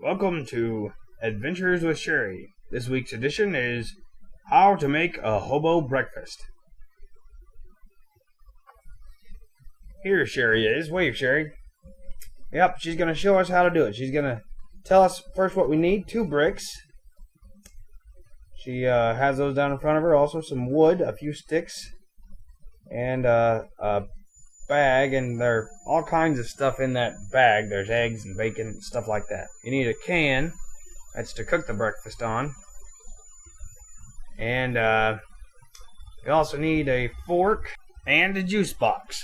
Welcome to Adventures with Sherry. This week's edition is How to Make a Hobo Breakfast. Here Sherry is. Wave, Sherry. Yep, she's going to show us how to do it. She's going to tell us first what we need. 2 bricks. She has those down in front of her. Also some wood, a few sticks, and a bag, and there are all kinds of stuff in that bag. There's eggs and bacon and stuff like that. You need a can. That's to cook the breakfast on. And you also need a fork and a juice box.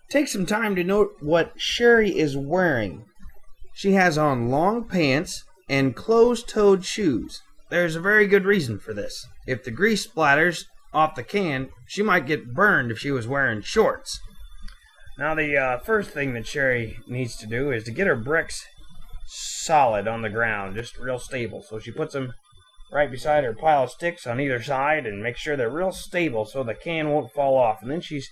Take some time to note what Sherry is wearing. She has on long pants and closed-toed shoes. There's a very good reason for this. If the grease splatters off the can, she might get burned if she was wearing shorts. Now the first thing that Sherry needs to do is to get her bricks solid on the ground, just real stable. So she puts them right beside her pile of sticks on either side and makes sure they're real stable so the can won't fall off. And then she's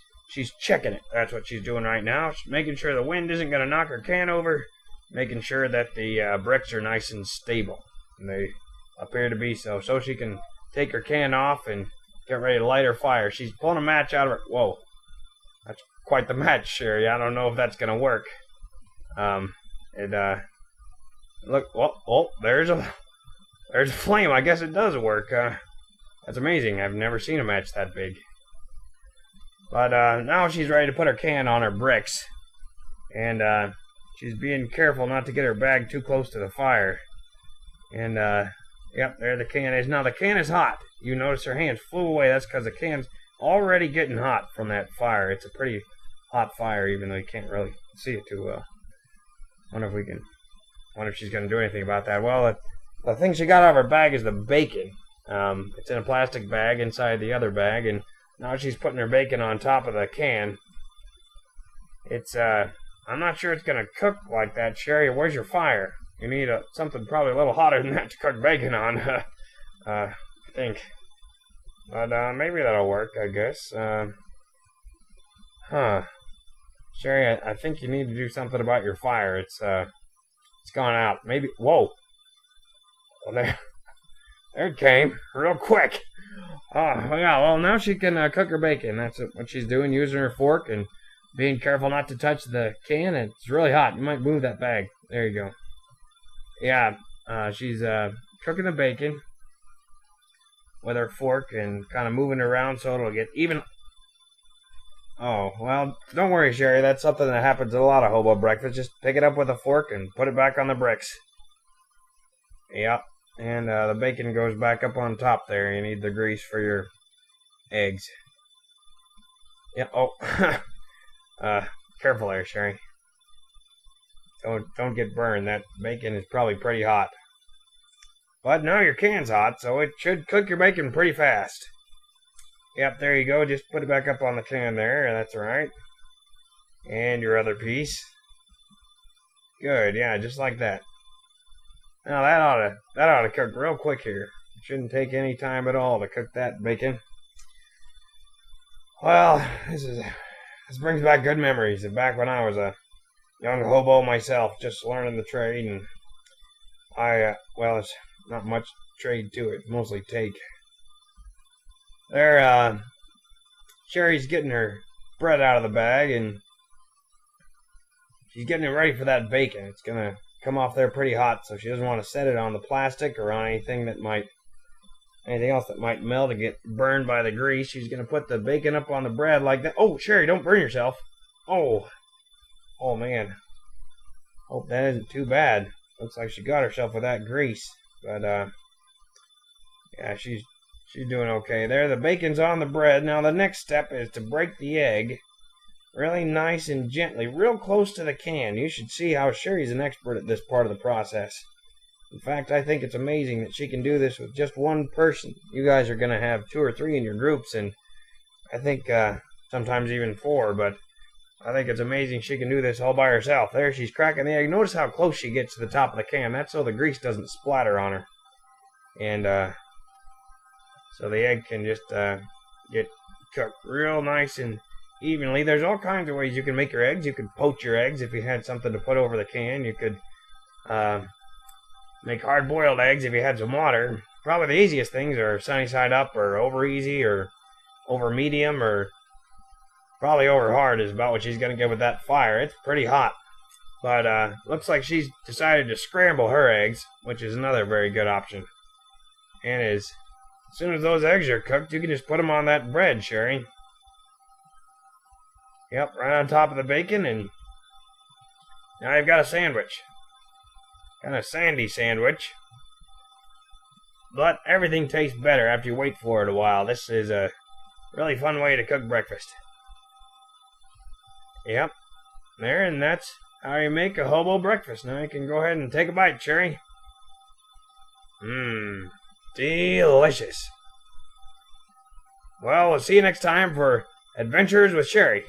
checking it. That's what she's doing right now. She's making sure the wind isn't going to knock her can over, making sure that the bricks are nice and stable. And they appear to be so. So she can take her can off and get ready to light her fire. She's pulling a match out of her. Whoa. That's quite the match, Sherry. I don't know if that's going to work. Look, well, there's a flame. I guess it does work. That's amazing. I've never seen a match that big. But now she's ready to put her can on her bricks. And she's being careful not to get her bag too close to the fire. And, yep, there the can is. Now, the can is hot. You notice her hands flew away. That's because the can's already getting hot from that fire. It's a pretty hot fire, even though you can't really see it too well. Wonder if she's going to do anything about that. Well, the thing she got out of her bag is the bacon. It's in a plastic bag inside the other bag, and now she's putting her bacon on top of the can. It's, I'm not sure it's going to cook like that, Sherry. Where's your fire? You need something probably a little hotter than that to cook bacon on, I think. But maybe that'll work, I guess. Sherry, I think you need to do something about your fire. It's gone out. Maybe. Whoa. Well, there it came, real quick. Oh, yeah. Well, now she can cook her bacon. That's what she's doing, using her fork and being careful not to touch the can. It's really hot. You might move that bag. There you go. Yeah. She's cooking the bacon with her fork and kind of moving it around so it'll get even. Oh, well, don't worry, Sherry. That's something that happens at a lot of hobo breakfast. Just pick it up with a fork and put it back on the bricks. Yep. And the bacon goes back up on top there. You need the grease for your eggs. Yeah. Oh. Careful there, Sherry. Don't get burned. That bacon is probably pretty hot. But now your can's hot, so it should cook your bacon pretty fast. Yep, there you go. Just put it back up on the can there. That's all right. And your other piece. Good, yeah, just like that. Now that ought to cook real quick here. It shouldn't take any time at all to cook that bacon. Well, this brings back good memories of back when I was a young hobo myself, just learning the trade, and well, it's not much trade to it, mostly take. There, Sherry's getting her bread out of the bag, and she's getting it ready for that bacon. It's gonna come off there pretty hot, so she doesn't want to set it on the plastic or on anything else that might melt and get burned by the grease. She's gonna put the bacon up on the bread like that. Oh, Sherry, don't burn yourself. Oh man. Hope that isn't too bad. Looks like she got herself with that grease, but yeah, she's doing okay there. The bacon's on the bread. Now the next step is to break the egg really nice and gently, real close to the can. You should see how Sherry's an expert at this part of the process. In fact, I think it's amazing that she can do this with just one person. You guys are going to have 2 or 3 in your groups, and I think sometimes even 4, but I think it's amazing she can do this all by herself. There, she's cracking the egg. Notice how close she gets to the top of the can. That's so the grease doesn't splatter on her. And so the egg can just get cooked real nice and evenly. There's all kinds of ways you can make your eggs. You could poach your eggs if you had something to put over the can. You could make hard-boiled eggs if you had some water. Probably the easiest things are sunny side up or over easy or over medium or probably over hard is about what she's going to get with that fire. It's pretty hot. But looks like she's decided to scramble her eggs, which is another very good option. And as soon as those eggs are cooked, you can just put them on that bread, Sherry. Yep, right on top of the bacon, and now you've got a sandwich. Kind of sandy sandwich. But everything tastes better after you wait for it a while. This is a really fun way to cook breakfast. Yep, there, and that's how you make a hobo breakfast. Now you can go ahead and take a bite, Cherry. Mmm, delicious. Well, we'll see you next time for Adventures with Sherry.